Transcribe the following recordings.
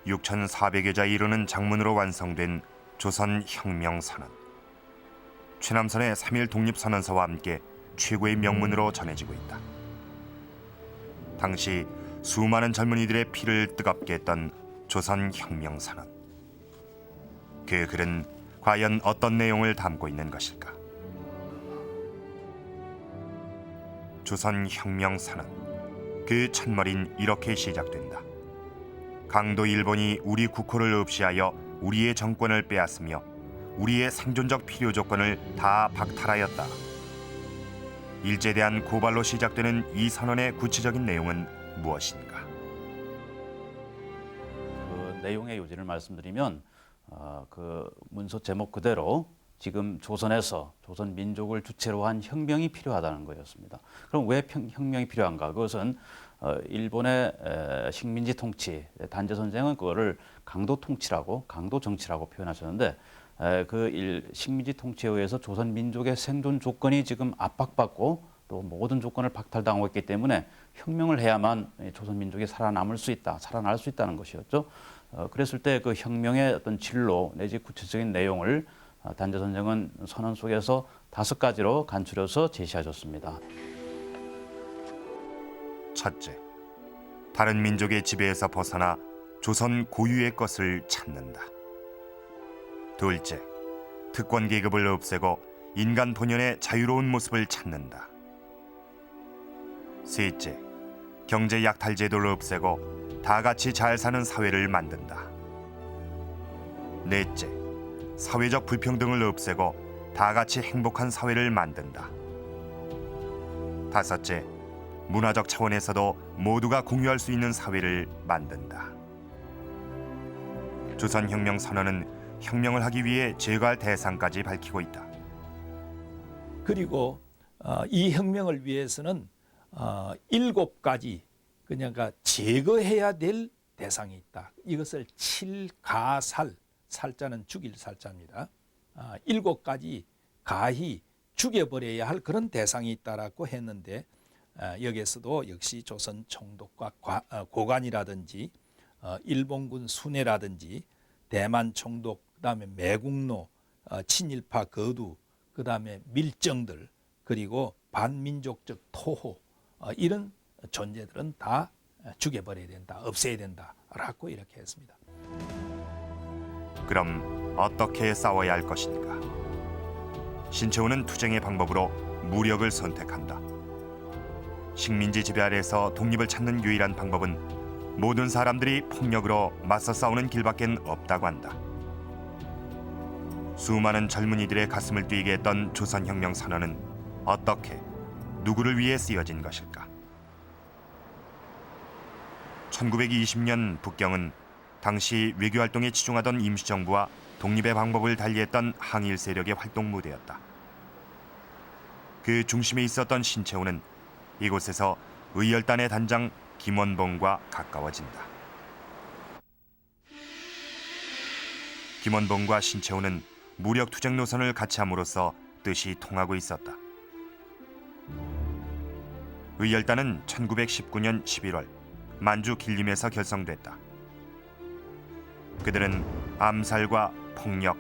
6,400여 자에 이르는 장문으로 완성된 조선혁명선언. 최남선의 3.1 독립선언서와 함께 최고의 명문으로 전해지고 있다. 당시 수많은 젊은이들의 피를 뜨겁게 했던 조선혁명선언. 그 글은 과연 어떤 내용을 담고 있는 것일까? 조선혁명선언. 그 첫머린 이렇게 시작된다. 강도 일본이 우리 국호를 없이하여 우리의 정권을 빼앗으며 우리의 생존적 필요 조건을 다 박탈하였다. 일제에 대한 고발로 시작되는 이 선언의 구체적인 내용은 무엇인가? 그 내용의 요지를 말씀드리면 그 문서 제목 그대로 지금 조선에서 조선 민족을 주체로 한 혁명이 필요하다는 거였습니다. 그럼 왜 혁명이 필요한가? 그것은 일본의 식민지 통치, 단제 선생은 그거를 강도 통치라고, 강도 정치라고 표현하셨는데 그 식민지 통치에 의해서 조선 민족의 생존 조건이 지금 압박받고 또 모든 조건을 박탈당하고 있기 때문에 혁명을 해야만 조선 민족이 살아남을 수 있다, 살아날 수 있다는 것이었죠. 그랬을 때 그 혁명의 어떤 진로 내지 구체적인 내용을 단제 선생은 선언 속에서 5가지로 간추려서 제시하셨습니다. 첫째, 다른 민족의 지배에서 벗어나 조선 고유의 것을 찾는다. 둘째, 특권 계급을 없애고 인간 본연의 자유로운 모습을 찾는다. 셋째, 경제 약탈 제도를 없애고 다 같이 잘 사는 사회를 만든다. 넷째, 사회적 불평등을 없애고 다 같이 행복한 사회를 만든다. 다섯째, 문화적 차원에서도 모두가 공유할 수 있는 사회를 만든다. 조선혁명 선언은 혁명을 하기 위해 제거할 대상까지 밝히고 있다. 그리고 이 혁명을 위해서는 7가지 그러니까 제거해야 될 대상이 있다. 이것을 칠가살, 살자는 죽일 살자입니다. 7가지 가히 죽여버려야 할 그런 대상이 있다라고 했는데 여기에서도 역시 조선 총독과 고관이라든지 일본군 순회라든지 대만 총독, 그다음에 매국노, 친일파 거두, 그다음에 밀정들, 그리고 반민족적 토호 이런 존재들은 다 죽여버려야 된다, 없애야 된다라고 이렇게 했습니다. 그럼 어떻게 싸워야 할 것인가? 신채호는 투쟁의 방법으로 무력을 선택한다. 식민지 지배 아래에서 독립을 찾는 유일한 방법은 모든 사람들이 폭력으로 맞서 싸우는 길밖엔 없다고 한다. 수많은 젊은이들의 가슴을 뛰게 했던 조선혁명 선언은 어떻게, 누구를 위해 쓰여진 것일까? 1920년 북경은 당시 외교활동에 치중하던 임시정부와 독립의 방법을 달리했던 항일 세력의 활동 무대였다. 그 중심에 있었던 신채호는 이곳에서 의열단의 단장 김원봉과 가까워진다. 김원봉과 신채호는 무력 투쟁 노선을 같이 함으로써 뜻이 통하고 있었다. 의열단은 1919년 11월 만주 길림에서 결성됐다. 그들은 암살과 폭력,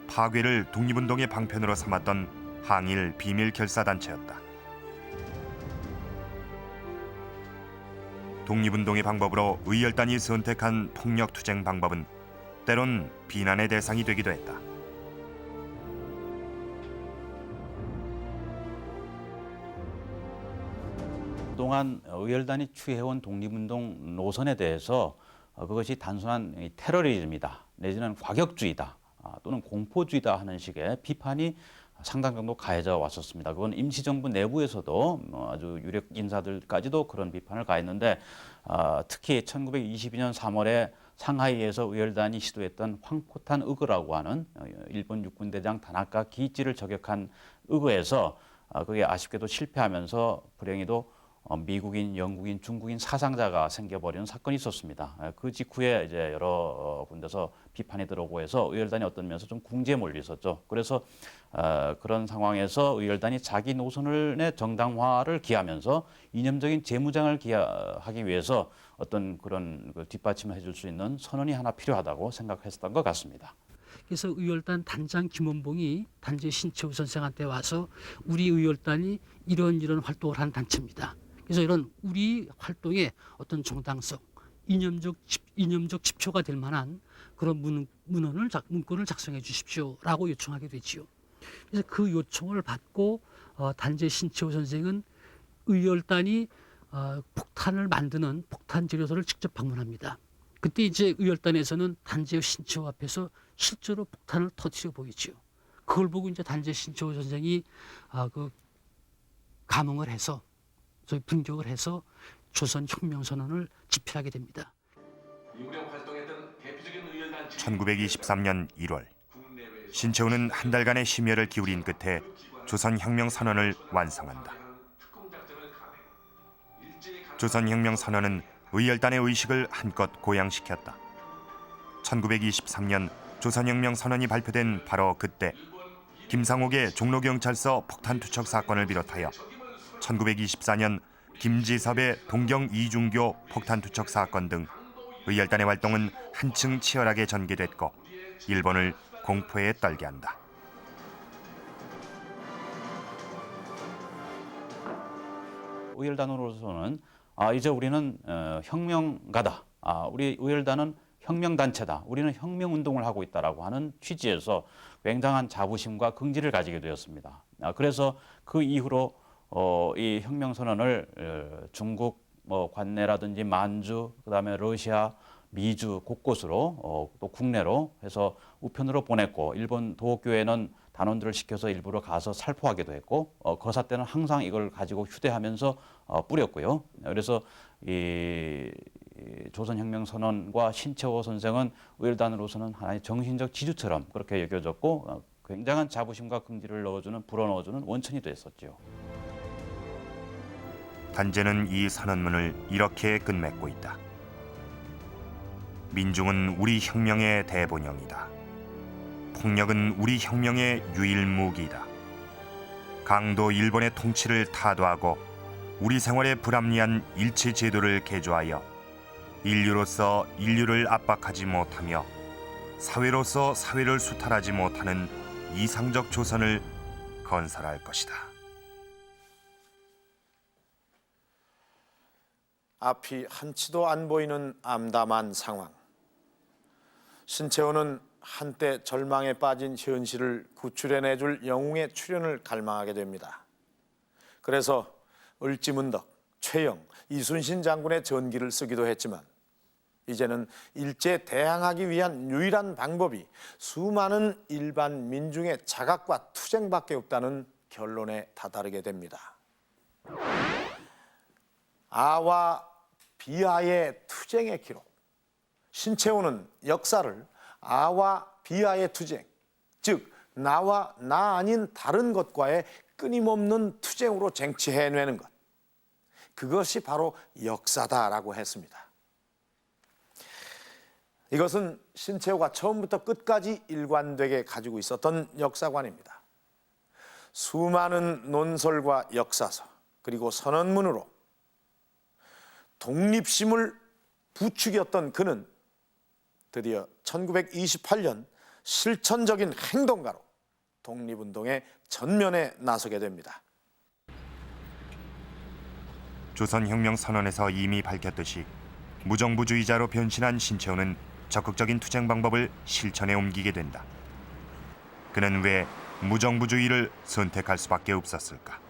파괴를 독립운동의 방편으로 삼았던 항일 비밀 결사단체였다. 독립운동의 방법으로 의열단이 선택한 폭력 투쟁 방법은 때론 비난의 대상이 되기도 했다. 그동안 의열단이 취해온 독립운동 노선에 대해서 그것이 단순한 테러리즘이다 내지는 과격주의다 또는 공포주의다 하는 식의 비판이 상당 정도 가해져 왔었습니다. 그건 임시정부 내부에서도 아주 유력 인사들까지도 그런 비판을 가했는데 특히 1922년 3월에 상하이에서 의열단이 시도했던 황포탄 의거라고 하는 일본 육군대장 다나카 기이치를 저격한 의거에서 그게 아쉽게도 실패하면서 불행히도 미국인, 영국인, 중국인 사상자가 생겨버리는 사건이 있었습니다. 그 직후에 이제 여러 군데서 비판이 들어오고 해서 의열단이 어떤 면에서 좀 궁지에 몰려 있었죠. 그래서 그런 상황에서 의열단이 자기 노선의 정당화를 기하면서 이념적인 재무장을 하기 위해서 어떤 그런 그 뒷받침을 해줄 수 있는 선언이 하나 필요하다고 생각했었던 것 같습니다. 그래서 의열단 단장 김원봉이 단재 신채호 선생한테 와서 우리 의열단이 이런 활동을 하는 단체입니다. 그래서 이런 우리 활동에 어떤 정당성, 이념적 지표가 될 만한 그런 문건을 작성해 주십시오라고 요청하게 되지요. 그래서 그 요청을 받고 단재 신채호 선생은 의열단이 폭탄을 만드는 폭탄 재료소를 직접 방문합니다. 그때 이제 의열단에서는 단재 신채호 앞에서 실제로 폭탄을 터뜨려 보이지요. 그걸 보고 이제 단재 신채호 선생이 그 감흥을 해서 저희 분격을 해서 조선 혁명선언을 집필하게 됩니다. 1923년 1월 신채호는 한 달간의 심혈을 기울인 끝에 조선혁명선언을 완성한다. 조선혁명선언은 의열단의 의식을 한껏 고양시켰다. 1923년 조선혁명선언이 발표된 바로 그때 김상옥의 종로경찰서 폭탄 투척 사건을 비롯하여 1924년 김지섭의 동경 이중교 폭탄 투척 사건 등 의열단의 활동은 한층 치열하게 전개됐고 일본을 공포에 떨게 한다. 의열단으로서는 이제 우리는 혁명가다. 우리 의열단은 혁명단체다. 우리는 혁명운동을 하고 있다라고 하는 취지에서 굉장한 자부심과 긍지를 가지게 되었습니다. 그래서 그 이후로 이 혁명선언을 중국 관내라든지 만주, 그다음에 러시아, 미주 곳곳으로 또 국내로 해서 우편으로 보냈고 일본 도쿄에는 단원들을 시켜서 일부러 가서 살포하기도 했고 거사 때는 항상 이걸 가지고 휴대하면서 뿌렸고요. 그래서 이 조선혁명선언과 신채호 선생은 의열단으로서는 하나의 정신적 지주처럼 그렇게 여겨졌고 굉장한 자부심과 긍지를 불어넣어주는 원천이 됐었죠. 단재는 이 선언문을 이렇게 끝맺고 있다. 민중은 우리 혁명의 대본영이다. 폭력은 우리 혁명의 유일무기이다. 강도 일본의 통치를 타도하고 우리 생활에 불합리한 일체 제도를 개조하여 인류로서 인류를 압박하지 못하며 사회로서 사회를 수탈하지 못하는 이상적 조선을 건설할 것이다. 앞이 한치도 안 보이는 암담한 상황. 신채호는 한때 절망에 빠진 현실을 구출해내줄 영웅의 출현을 갈망하게 됩니다. 그래서 을지문덕, 최영, 이순신 장군의 전기를 쓰기도 했지만 이제는 일제에 대항하기 위한 유일한 방법이 수많은 일반 민중의 자각과 투쟁밖에 없다는 결론에 다다르게 됩니다. 아와 비아의 투쟁의 기록. 신채호는 역사를 아와 비아의 투쟁, 즉 나와 나 아닌 다른 것과의 끊임없는 투쟁으로 쟁취해내는 것, 그것이 바로 역사다라고 했습니다. 이것은 신채호가 처음부터 끝까지 일관되게 가지고 있었던 역사관입니다. 수많은 논설과 역사서 그리고 선언문으로 독립심을 부추겼던 그는 드디어 1928년 실천적인 행동가로 독립운동의 전면에 나서게 됩니다. 조선혁명선언에서 이미 밝혔듯이 무정부주의자로 변신한 신채호는 적극적인 투쟁 방법을 실천에 옮기게 된다. 그는 왜 무정부주의를 선택할 수밖에 없었을까?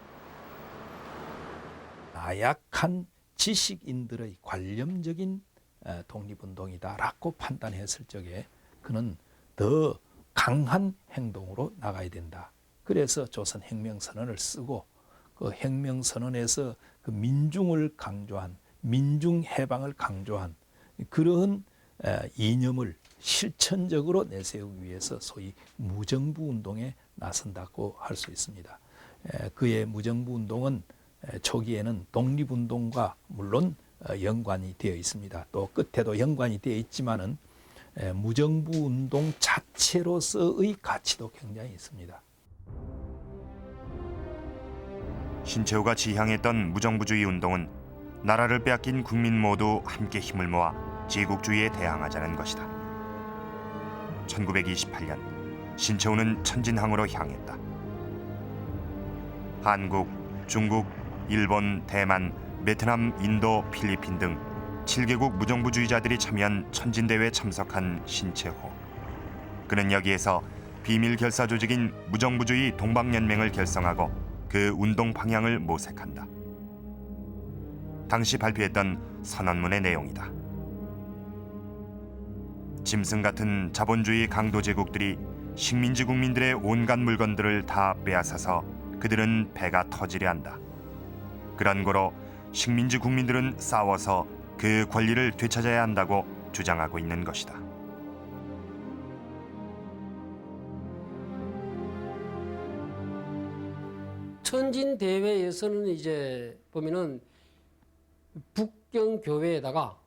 나약한 지식인들의 관념적인 독립운동이다라고 판단했을 적에 그는 더 강한 행동으로 나가야 된다. 그래서 조선혁명선언을 쓰고 그 혁명선언에서 그 민중을 강조한 민중해방을 강조한 그런 이념을 실천적으로 내세우기 위해서 소위 무정부운동에 나선다고 할 수 있습니다. 그의 무정부운동은 초기에는 독립운동과 물론 연관이 되어 있습니다. 또 끝에도 연관이 되어 있지만은 무정부운동 자체로서의 가치도 굉장히 있습니다. 신채호가 지향했던 무정부주의 운동은 나라를 빼앗긴 국민 모두 함께 힘을 모아 제국주의에 대항하자는 것이다. 1928년 신채호는 천진항으로 향했다. 한국, 중국, 일본, 대만, 베트남, 인도, 필리핀 등 7개국 무정부주의자들이 참여한 천진대회에 참석한 신채호. 그는 여기에서 비밀 결사 조직인 무정부주의 동방연맹을 결성하고 그 운동 방향을 모색한다. 당시 발표했던 선언문의 내용이다. 짐승 같은 자본주의 강도 제국들이 식민지 국민들의 온갖 물건들을 다 빼앗아서 그들은 배가 터지려 한다. 그런 거로 식민지 국민들은 싸워서 그 권리를 되찾아야 한다고 주장하고 있는 것이다. 천진 대회에서는 이제 보면은 북경 교회에다가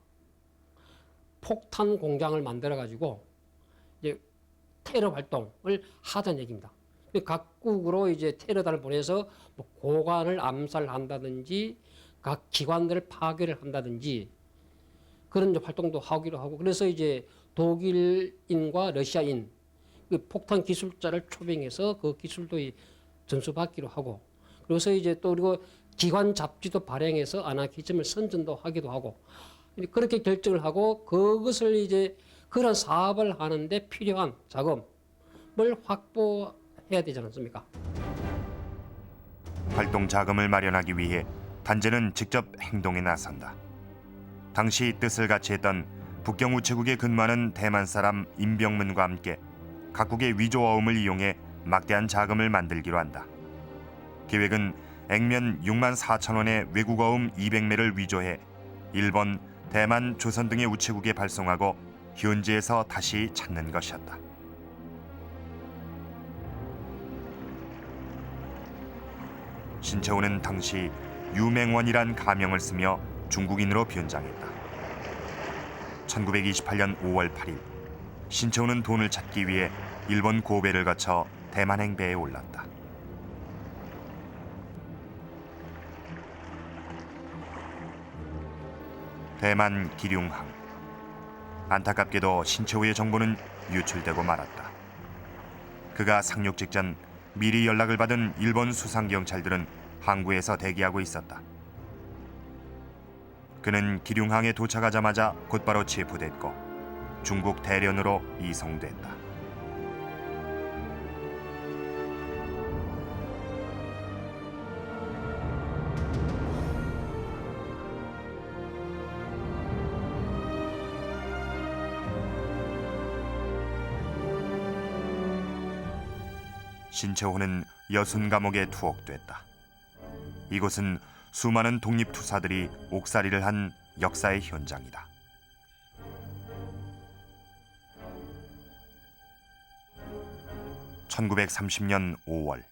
폭탄 공장을 만들어 가지고 이제 테러 활동을 하자는 얘기입니다. 각국으로 이제 테러단을 보내서 뭐 고관을 암살한다든지 각 기관들을 파괴를 한다든지 그런 활동도 하기로 하고, 그래서 이제 독일인과 러시아인 그 폭탄 기술자를 초빙해서 그 기술도 전수받기로 하고, 그래서 이제 또 그리고 기관 잡지도 발행해서 아나키즘을 선전도 하기도 하고, 그렇게 결정을 하고 그것을 이제 그런 사업을 하는데 필요한 자금을 확보해야 되지 않습니까? 활동 자금을 마련하기 위해 단체는 직접 행동에 나선다. 당시 뜻을 같이 했던 북경 우체국에 근무하는 대만 사람 임병문과 함께 각국의 위조어음을 이용해 막대한 자금을 만들기로 한다. 계획은 액면 6만 4천 원의 외국어음 200매를 위조해 일본, 대만, 조선 등의 우체국에 발송하고 현지에서 다시 찾는 것이었다. 신채호는 당시 유맹원이란 가명을 쓰며 중국인으로 변장했다. 1928년 5월 8일 신채호는 돈을 찾기 위해 일본 고베를 거쳐 대만행 배에 올랐다. 대만 기륭항. 안타깝게도 신채호의 정보는 유출되고 말았다. 그가 상륙 직전 미리 연락을 받은 일본 수상경찰들은 항구에서 대기하고 있었다. 그는 기륭항에 도착하자마자 곧바로 체포됐고 중국 대련으로 이송됐다. 신채호는 여순 감옥에 투옥됐다. 이곳은 수많은 독립투사들이 옥살이를 한 역사의 현장이다. (1930년 5월)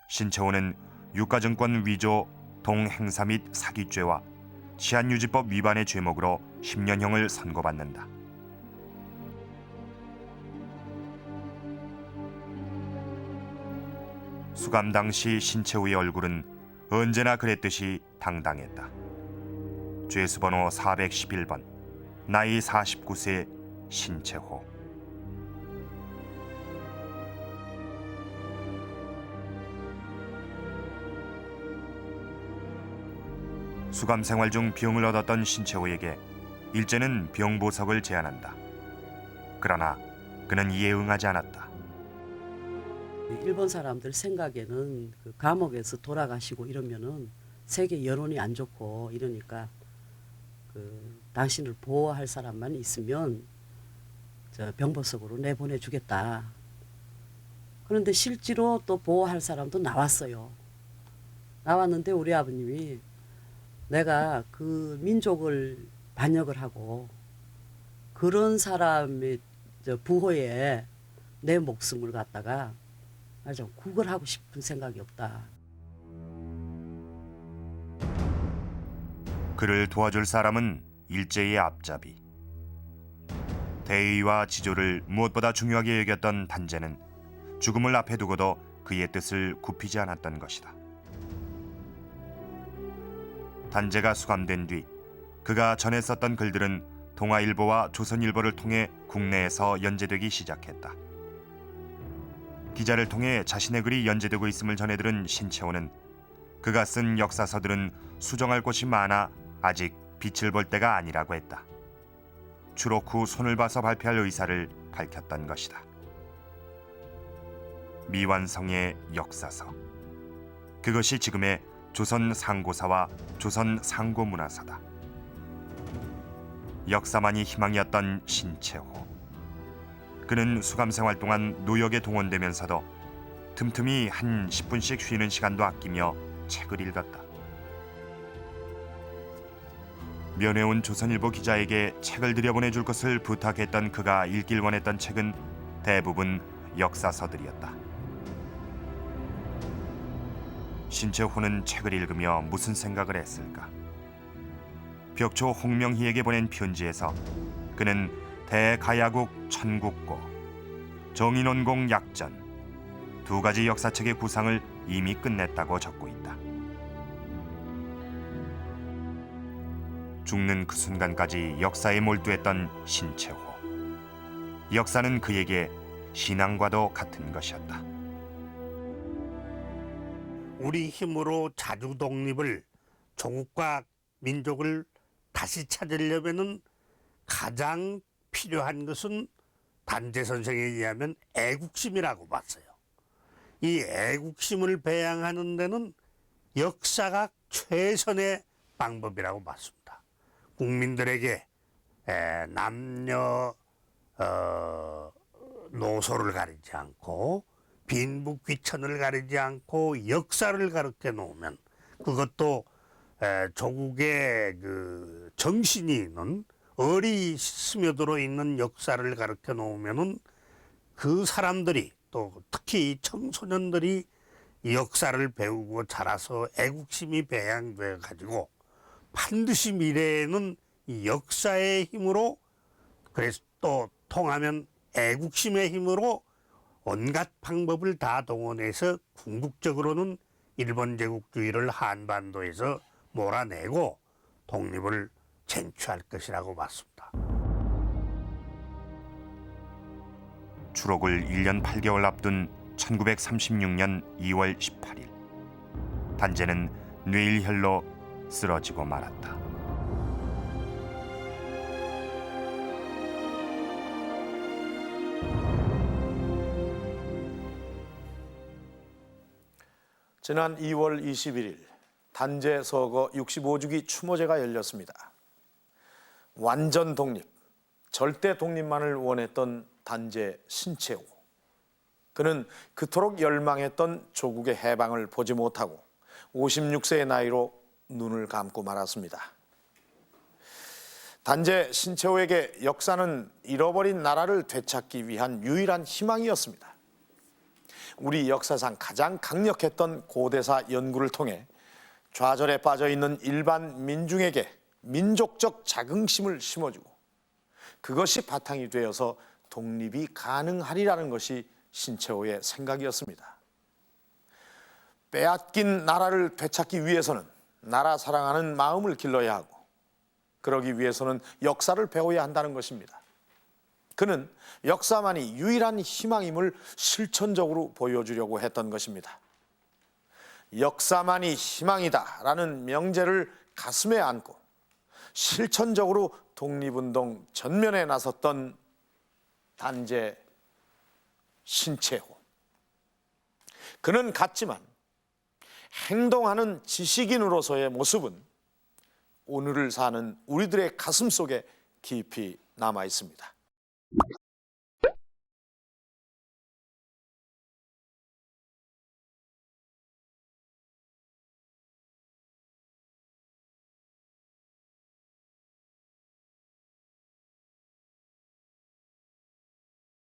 신채호는 유가증권 위조, 동행사 및 사기죄와 치안유지법 위반의 죄목으로 10년형을 선고받는다. 수감 당시 신채호의 얼굴은 언제나 그랬듯이 당당했다. 죄수번호 411번, 나이 49세 신채호. 수감 생활 중 병을 얻었던 신채호에게 일제는 병보석을 제안한다. 그러나 그는 이에 응하지 않았다. 일본 사람들 생각에는 그 감옥에서 돌아가시고 이러면은 세계 여론이 안 좋고 이러니까 그 당신을 보호할 사람만 있으면 저 병보석으로 내보내주겠다. 그런데 실제로 또 보호할 사람도 나왔어요. 나왔는데 우리 아버님이 내가 그 민족을 반역을 하고 그런 사람의 저 부호에 내 목숨을 갖다가 아주 구걸하고 싶은 생각이 없다. 그를 도와줄 사람은 일제의 앞잡이. 대의와 지조를 무엇보다 중요하게 여겼던 단제는 죽음을 앞에 두고도 그의 뜻을 굽히지 않았던 것이다. 단제가 수감된 뒤 그가 전에 썼던 글들은 동아일보와 조선일보를 통해 국내에서 연재되기 시작했다. 기자를 통해 자신의 글이 연재되고 있음을 전해들은 신채호는 그가 쓴 역사서들은 수정할 곳이 많아 아직 빛을 볼 때가 아니라고 했다. 추록 후 손을 봐서 발표할 의사를 밝혔던 것이다. 미완성의 역사서. 그것이 지금의 조선 상고사와 조선 상고문화사다. 역사만이 희망이었던 신채호. 그는 수감 생활 동안 노역에 동원되면서도 틈틈이 한 10분씩 쉬는 시간도 아끼며 책을 읽었다. 면회온 조선일보 기자에게 책을 들여보내줄 것을 부탁했던 그가 읽길 원했던 책은 대부분 역사서들이었다. 신채호는 책을 읽으며 무슨 생각을 했을까? 벽초 홍명희에게 보낸 편지에서 그는 대가야국 천국고, 정인원공 약전 두 가지 역사책의 구상을 이미 끝냈다고 적고 있다. 죽는 그 순간까지 역사에 몰두했던 신채호. 역사는 그에게 신앙과도 같은 것이었다. 우리 힘으로 자주 독립을, 조국과 민족을 다시 찾으려면은 가장 필요한 것은 단제 선생에 의하면 애국심이라고 봤어요. 이 애국심을 배양하는 데는 역사가 최선의 방법이라고 봤습니다. 국민들에게 남녀 노소를 가리지 않고 빈부 귀천을 가리지 않고 역사를 가르쳐 놓으면, 그것도 조국의 그 정신이 있는, 얼이 스며들어 있는 역사를 가르쳐 놓으면은 그 사람들이, 또 특히 청소년들이 역사를 배우고 자라서 애국심이 배양되어 가지고 반드시 미래에는 이 역사의 힘으로, 그래서 또 통하면 애국심의 힘으로 온갖 방법을 다 동원해서 궁극적으로는 일본 제국주의를 한반도에서 몰아내고 독립을 쟁취할 것이라고 봤습니다. 추록을 1년 8개월 앞둔 1936년 2월 18일, 단제는 뇌일혈로 쓰러지고 말았다. 지난 2월 21일 단제 서거 65주기 추모제가 열렸습니다. 완전 독립, 절대 독립만을 원했던 단제 신채호. 그는 그토록 열망했던 조국의 해방을 보지 못하고 56세의 나이로 눈을 감고 말았습니다. 단제 신채호에게 역사는 잃어버린 나라를 되찾기 위한 유일한 희망이었습니다. 우리 역사상 가장 강력했던 고대사 연구를 통해 좌절에 빠져있는 일반 민중에게 민족적 자긍심을 심어주고 그것이 바탕이 되어서 독립이 가능하리라는 것이 신채호의 생각이었습니다. 빼앗긴 나라를 되찾기 위해서는 나라 사랑하는 마음을 길러야 하고, 그러기 위해서는 역사를 배워야 한다는 것입니다. 그는 역사만이 유일한 희망임을 실천적으로 보여주려고 했던 것입니다. 역사만이 희망이다라는 명제를 가슴에 안고 실천적으로 독립운동 전면에 나섰던 단제 신채호. 그는 같지만 행동하는 지식인으로서의 모습은 오늘을 사는 우리들의 가슴 속에 깊이 남아 있습니다.